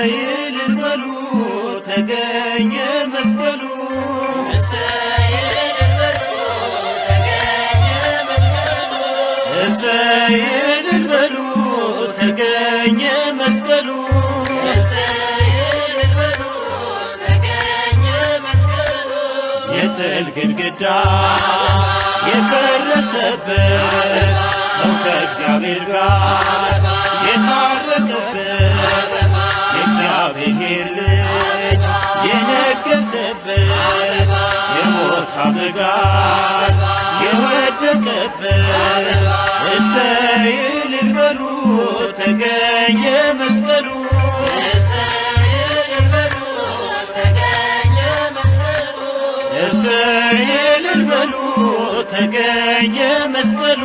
እልል በሉ ተገኘ መስቀሉ እሰይ እልል በሉ ተገኘ መስቀሉ እሰይ እልል በሉ ተገኘ መስቀሉ እሰይ እልል በሉ ተገኘ መስቀሉ የጥል ግድግዳ የፈረሰበት ሰው ከእግዚአብሔር ጋር የታረቀበት የእግዚአብሔር ልጅ የነገሰበት የሞት አበጋዝ የወደቀበት እሰይ እልል በሉ ተገኘ መስቀሉ እሰይ እልል በሉ ተገኘ መስቀሉ እሰይ እልል በሉ ተገኘ መስቀሉ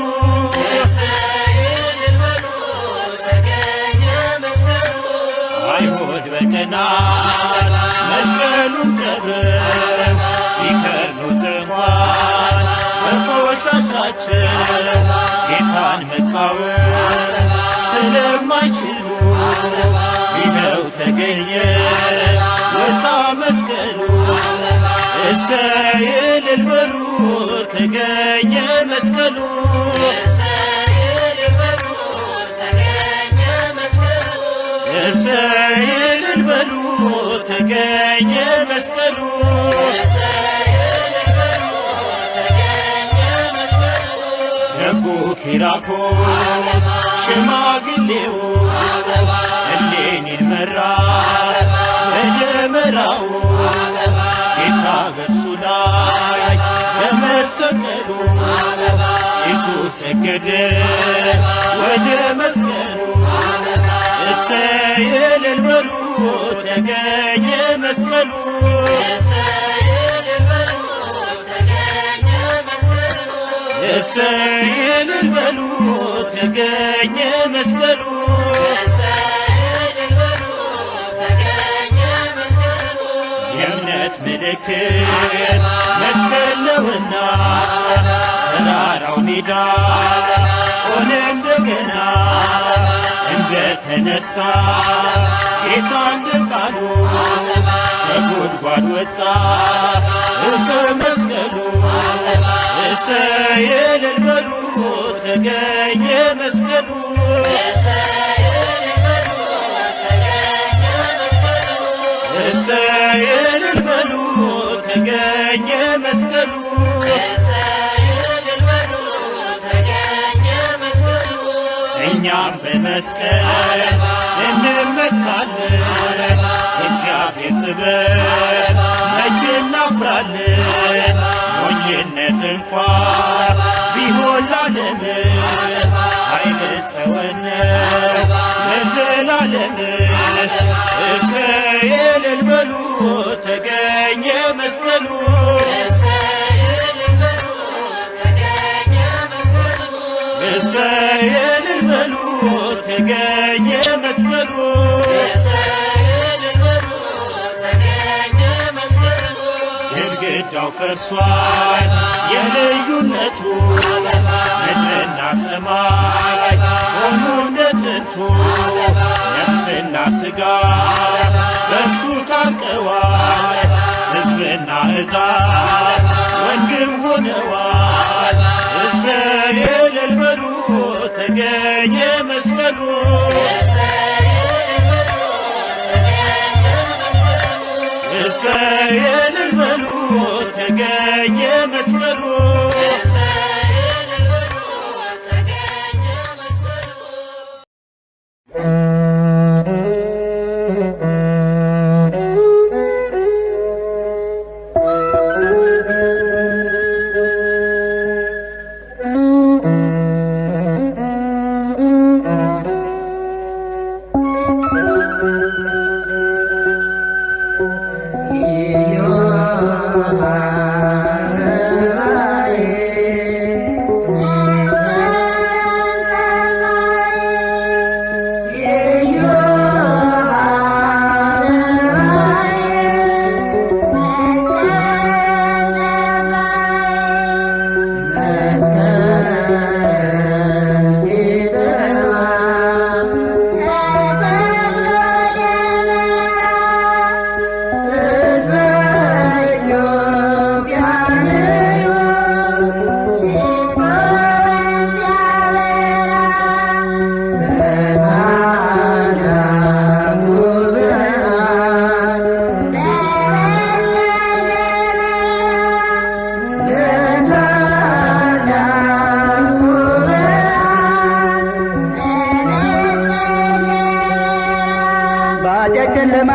እሰይ እልል በሉ ተገኘ መስቀሉ አይሁድ በቀናት መስቀሉን ቀብረው ቢከርኑት እንኳን በቆሻሻቸው ጌታን መቃወም ስለማይችሉ ይኸው ተገኘ ወጣ መስቀሉ እሰይ እልል በሉ ተገኘ መስቀሉ እሰይ እልል በሉ ተገኘ መስቀሉ እሰይ እልል በሉ ተገኘ መስቀሉ እሰይ እልል በሉ ተገኘ መስቀሉ ደጉ ኪራኮስ ሽማግሌው እሌኒን መራት በደመራው ጌታ በእርሱ ላይ በመሰቀሉ ጭሱ ሰገደ ወደ መስቀሉ እሰይ እልል በሉ ተገኘ መስቀሉ እሰይ እልል በሉ ተገኘ መስቀሉ እሰይ እልል በሉ ተገኘ መስቀሉ እሰይ እልል በሉ ተገኘ መስቀሉ የእምነት ምልክት መስቀል ነውና ተራራው ሜዳ ሆነ እንደገና እንደተነሳ ጌታ እንደ ቃሉ ከጉድጓድ ወጣ እሰ መስቀሉ እሰይ እልል በሉ ተገኘ መስቀሉ እሰይ እልል በሉ ተገኘ መስቀሉ እሰይ እልል በሉ ተገኘ መስቀሉ እሰይ እልል በሉ ተገኘ መስቀሉ እኛም በመስቀል እንመካለን እግዚአብሔር ጥበብ መቼ እናፍራለን ሞኝነት እንኳን ቢሆን ላለም ኃይል ሰወነ ለዘላለም እሰይ እልል በሉ ተገኘ መስቀሉ እሰይ እልል በሉ ተገኘ መስቀሉ እሰይ እልል በሉ ተገኘ መስቀሉ እሰይ እልል በሉ ተገኘ መስቀሉ ግድግዳው ፈርሷል የልዩነቱ ምድርና ሰማይ ሆኑ እንደ ጥንቱ ነፍስና ሥጋ በእርሱ ታርቀዋል ሕዝብና አሕዛብ ወንድም ሆነዋል እሰይ እልል በሉ ተገኘ መስቀሉ እሰይ እልል በሉ ተገኘ መስቀሉ እሰይ እልል በሉ ተገኘ መስቀሉ እሰይ እልል በሉ ተገኘ መስቀሉ Yeah. ጨለማ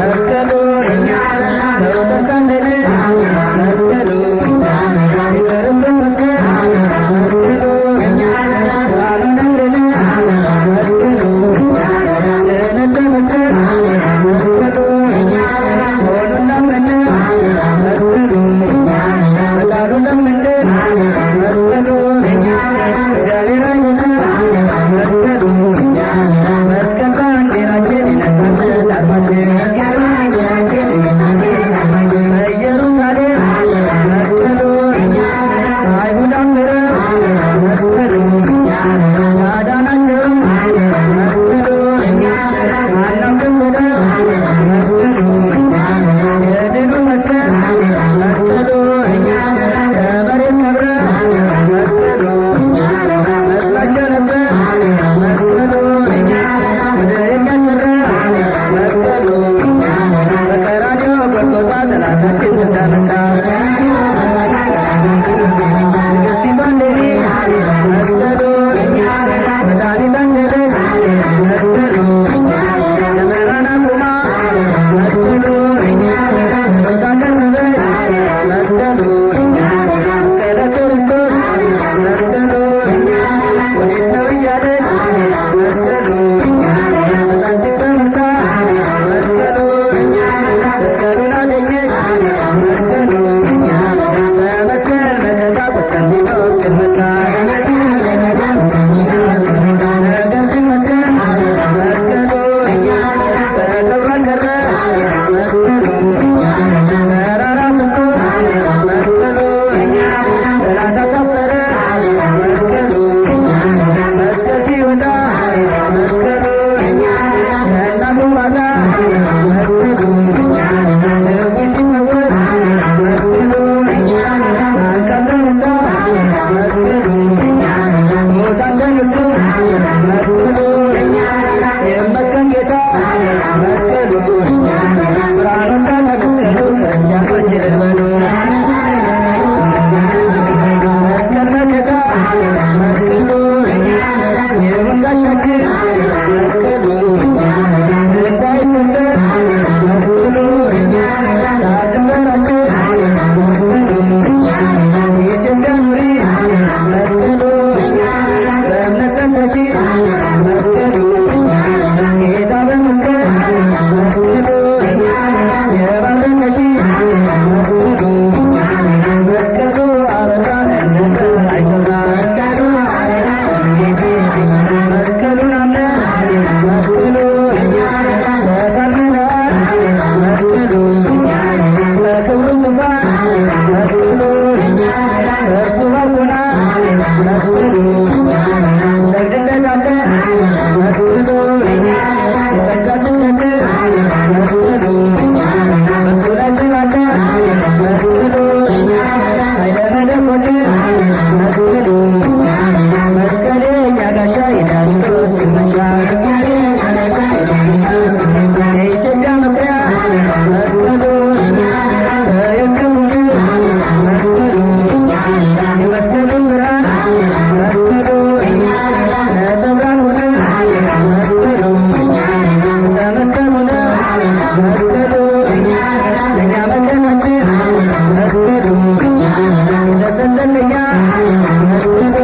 መስቀሉ ተውጠሳለን መስቀሉ የክርስቶስ መስቀል መስቀሉ ብርሃኑ ነውርን መስቀሉ ድህነተ መስቀል መስቀሉ መሆኑን ላመነ መስቀሉ በቃሉ ለምንድን መስቀሉ እግዚአብሔር አይነ መስቀሉ መስቀል ባንዲራችን የነሳት አርማችን በኢየሩሳሌም መስቀሉ አይሁድ አፈረ መስቀሉ አዳናቸው መስቀሉ አናውቅም ወደ መስቀሉ የድሉ መስቀል መስቀሉ ከመሬት ከብረ መስቀሉ መስሏቸው ነበር መስቀሉ ወደ የሚያስመራ መስቀሉ በቀራንዮ ጎልጎታ ጠላታችን ተመታ። ንግሥቲቷን ሌኒ መስቀሉ መድኃኒት አንገለች መስቀሉ ለመራን አቁማ መስቀሉ ሮጣ ቀረበች መስቀሉ መስቀለ ክርስቶስ መስቀሉ ወዴት ነው እያለች መስቀሉ በሳንቲም ተመርታ መስቀሉ መስቀሉን አገኘች መስቀሉ በመስቀል መከታ ቆስጠንጢኖስ ግን መታ። ነገር ግን መስቀል መስቀሉ በክብሩ አልቀረ መስቀሉ ተራራ ፍሶ መስቀሉ ጠላት አሳፈረ መስቀሉ መስቀል ሲወጣ መስቀሉ ከእናቱ ዋጋ መስቀሉ ድውይ ሲፈወስ መስቀሉ አንካሳ ወጣ መስቀሉ ሙታን ተነሱ መስቀሉ የመስቀል ጌታ መስቀሉ ብርሃን ወጣ ከመስቀሉ ክርስቲያኖች በሉ መስቀል መከታ መስቀሉ ይሁን ጋሻችን መስቀሉ እንዳይተሰር መስቀሉ ዳር ድንበራችን መስቀሉ የኢትዮጵያ ኑሪ መስቀሉ በእምነት ጸንተሺ መስቀሉ ጌታ በመስቀል መስቀሉ የባረከሺ መስቀሉ መስቀሉ አበራ አይቶና መስቀሉን አምነን መስቀሉ ተሳልመናል መስቀሉ በክብሩ ዙፋን መስቀሉ እርሱ ባርኮናል መስቀሉ ሰግድለታለን መስቀሉ የጸጋ ስግደት መስቀሉ በእሱ ላይ ስላለን መስቀሉ ኃይለ መለኮት መስቀሉ መስቀሌ የእኛ ጋሻ የዳዊት ግመሻ የኢትዮጵያ መኩሪያ መስቀሉ የክብሩ መስቀሉ የመስቀሉን ብርሃን መስቀሉ ነጸብራቅ ሆነ መስቀሉ ዘመስቀል ሆነ መስቀሉ ለእኛ መከታችን መስቀሉ የተሰጠን ለእኛ መስቀሉ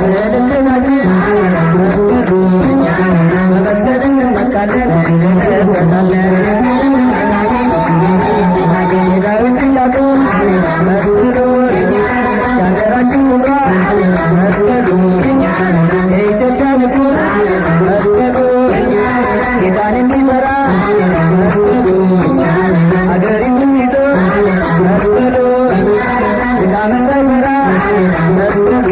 ለልክታችን መስቀሉ በመስቀል እንመካለን እንለበታለን የዳዊት ያዕቆብ መስቀሉ የሀገራችን ክብሯ መስቀሉ የኢትዮጵያ ንጉሥ መስቀሉ ጌታን የሚፈራ መስቀሉ ሀገሪቱን ይዞ መስቀሉ ድካምን ሳይፈራ መስቀሉ